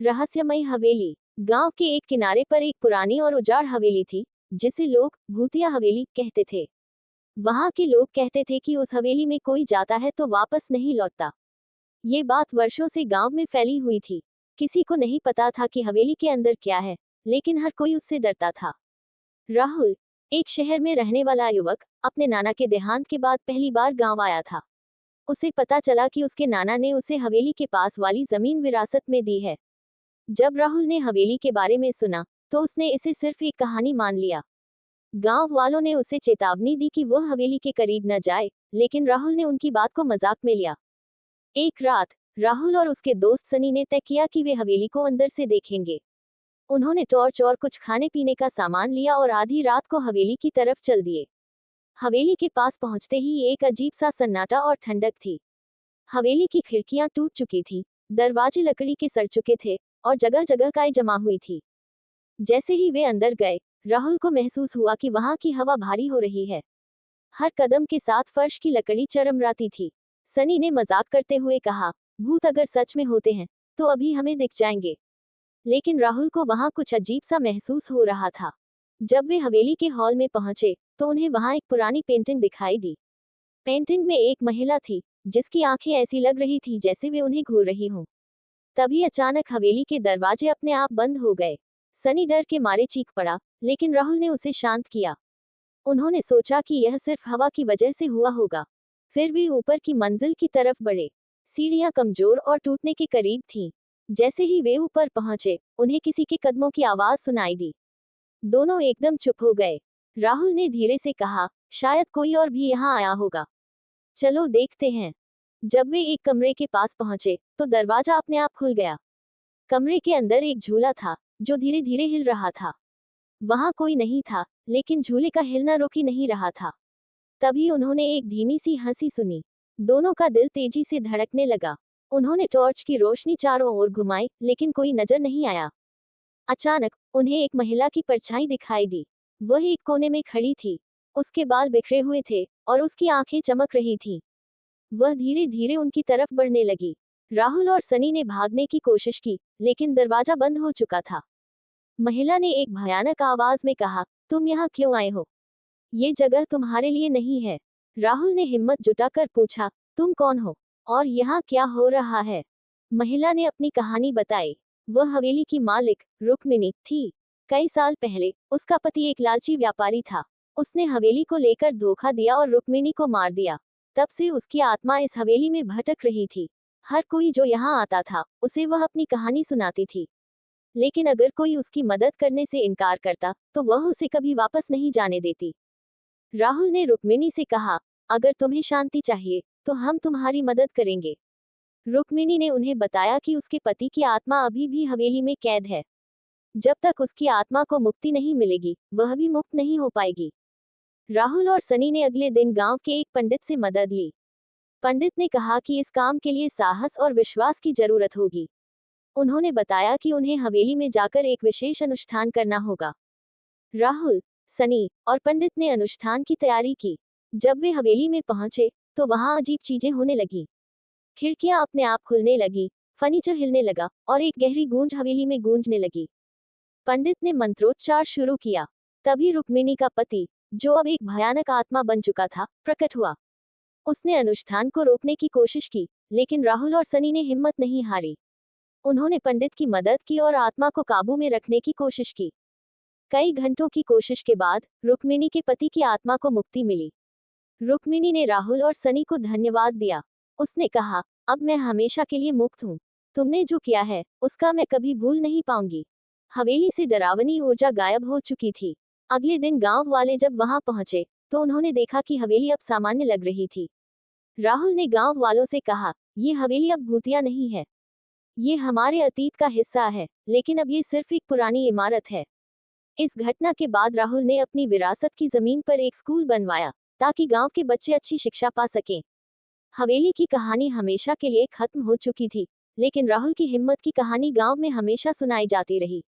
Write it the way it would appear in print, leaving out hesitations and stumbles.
रहस्यमयी हवेली। गांव के एक किनारे पर एक पुरानी और उजाड़ हवेली थी, जिसे लोग भूतिया हवेली कहते थे। वहां के लोग कहते थे कि उस हवेली में कोई जाता है तो वापस नहीं लौटता। ये बात वर्षों से गांव में फैली हुई थी। किसी को नहीं पता था कि हवेली के अंदर क्या है, लेकिन हर कोई उससे डरता था। राहुल, एक शहर में रहने वाला युवक, अपने नाना के देहांत के बाद पहली बार गांव आया था। उसे पता चला कि उसके नाना ने उसे हवेली के पास वाली जमीन विरासत में दी है। जब राहुल ने हवेली के बारे में सुना, तो उसने इसे सिर्फ एक कहानी मान लिया। गांव वालों ने उसे चेतावनी दी कि वह हवेली के करीब न जाए, लेकिन राहुल ने उनकी बात को मजाक में लिया। एक रात, राहुल और उसके दोस्त सनी ने तय किया कि वे हवेली को अंदर से देखेंगे। उन्होंने टॉर्च और कुछ खाने पीने का सामान लिया और आधी रात को हवेली की तरफ चल दिए। हवेली के पास पहुंचते ही एक अजीब सा सन्नाटा और ठंडक थी। हवेली की खिड़कियां टूट चुकी थी, दरवाजे लकड़ी के सड़ चुके थे, और जगह जगह काई जमा हुई थी। जैसे ही वे अंदर गए, राहुल को महसूस हुआ कि वहां की हवा भारी हो रही है। हर कदम के साथ फर्श की लकड़ी चरमराती थी। सनी ने मजाक करते हुए कहा, भूत अगर सच में होते हैं तो अभी हमें दिख जाएंगे। लेकिन राहुल को वहां कुछ अजीब सा महसूस हो रहा था। जब वे हवेली के हॉल में पहुंचे, तो उन्हें वहां एक पुरानी पेंटिंग दिखाई दी। पेंटिंग में एक महिला थी, जिसकी आंखें ऐसी लग रही थी जैसे वे उन्हें घूर रही हों। तभी अचानक हवेली के दरवाजे अपने आप बंद हो गए। सनी डर के मारे चीख पड़ा, लेकिन राहुल ने उसे शांत किया। उन्होंने सोचा कि यह सिर्फ हवा की वजह से हुआ होगा। फिर वे ऊपर की मंजिल की तरफ बढ़े। सीढ़ियां कमजोर और टूटने के करीब थीं। जैसे ही वे ऊपर पहुंचे, उन्हें किसी के कदमों की आवाज सुनाई दी। दोनों एकदम चुप हो गए। राहुल ने धीरे से कहा, शायद कोई और भी यहाँ आया होगा। चलो देखते हैं। जब वे एक कमरे के पास पहुंचे, तो दरवाजा अपने आप खुल गया। कमरे के अंदर एक झूला था, जो धीरे धीरे हिल रहा था। वहां कोई नहीं था, लेकिन झूले का हिलना रुक ही नहीं रहा था। तभी उन्होंने एक धीमी सी हंसी सुनी। दोनों का दिल तेजी से धड़कने लगा। उन्होंने टॉर्च की रोशनी चारों ओर घुमाई, लेकिन कोई नजर नहीं आया। अचानक उन्हें एक महिला की परछाई दिखाई दी। वह एक कोने में खड़ी थी। उसके बाल बिखरे हुए थे, और उसकी आंखें चमक रही थीं। वह धीरे धीरे उनकी तरफ बढ़ने लगी। राहुल और सनी ने भागने की कोशिश की, लेकिन दरवाजा बंद हो चुका था। महिला ने एक भयानक आवाज में कहा, तुम यहाँ क्यों आए हो? ये जगह तुम्हारे लिए नहीं है। राहुल ने हिम्मत जुटाकर पूछा, तुम कौन हो? और यहाँ क्या हो रहा है? महिला ने अपनी कहानी बताई। वह हवेली की मालिक, रुक्मिनी, थी। कई साल पहले, उसका पति एक लालची व्यापारी था। उसने हवेली को लेकर धोखा दिया और रुक्मिनी को मार दिया। तब से उसकी आत्मा इस हवेली में भटक रही थी। हर कोई जो यहाँ आता था, उसे वह अपनी कहानी सुनाती थी। लेकिन अगर कोई उसकी मदद करने से इनकार करता, तो वह उसे कभी वापस नहीं जाने देती। राहुल ने रुक्मिनी से कहा, अगर तुम्हें शांति चाहिए, तो हम तुम्हारी मदद करेंगे। रुक्मिनी ने उन्हें बताया कि उसके पति की आत्मा अभी भी हवेली में कैद है। जब तक उसकी आत्मा को मुक्ति नहीं मिलेगी, वह भी मुक्त नहीं हो पाएगी। राहुल और सनी ने अगले दिन गांव के एक पंडित से मदद ली। पंडित ने कहा कि इस काम के लिए साहस और विश्वास की जरूरत होगी। उन्होंने बताया कि उन्हें हवेली में जाकर एक विशेष अनुष्ठान करना होगा। राहुल, सनी और पंडित ने अनुष्ठान की तैयारी की। जब वे हवेली में पहुंचे, तो वहां अजीब चीजें होने लगी। खिड़कियां अपने आप खुलने लगी, फर्नीचर हिलने लगा, और एक गहरी गूंज हवेली में गूंजने लगी। पंडित ने मंत्रोच्चार शुरू किया। तभी रुक्मिणी का पति, जो अब एक भयानक आत्मा बन चुका था, प्रकट हुआ। उसने अनुष्ठान को रोकने की कोशिश की, लेकिन राहुल और सनी ने हिम्मत नहीं हारी। उन्होंने पंडित की मदद की और आत्मा को काबू में रखने की कोशिश की। कई घंटों की कोशिश के बाद रुक्मिणी के पति की आत्मा को मुक्ति मिली। रुक्मिणी ने राहुल और सनी को धन्यवाद दिया। उसने कहा, अब मैं हमेशा के लिए मुक्त हूँ। तुमने जो किया है, उसका मैं कभी भूल नहीं पाऊंगी। हवेली से डरावनी ऊर्जा गायब हो चुकी थी। अगले दिन गांव वाले जब वहां पहुंचे, तो उन्होंने देखा कि हवेली अब सामान्य लग रही थी। राहुल ने गांव वालों से कहा, ये हवेली अब भूतिया नहीं है। ये हमारे अतीत का हिस्सा है, लेकिन अब ये सिर्फ एक पुरानी इमारत है। इस घटना के बाद राहुल ने अपनी विरासत की जमीन पर एक स्कूल बनवाया, ताकि गांव के बच्चे अच्छी शिक्षा पा सकें। हवेली की कहानी हमेशा के लिए खत्म हो चुकी थी, लेकिन राहुल की हिम्मत की कहानी गांव में हमेशा सुनाई जाती रही।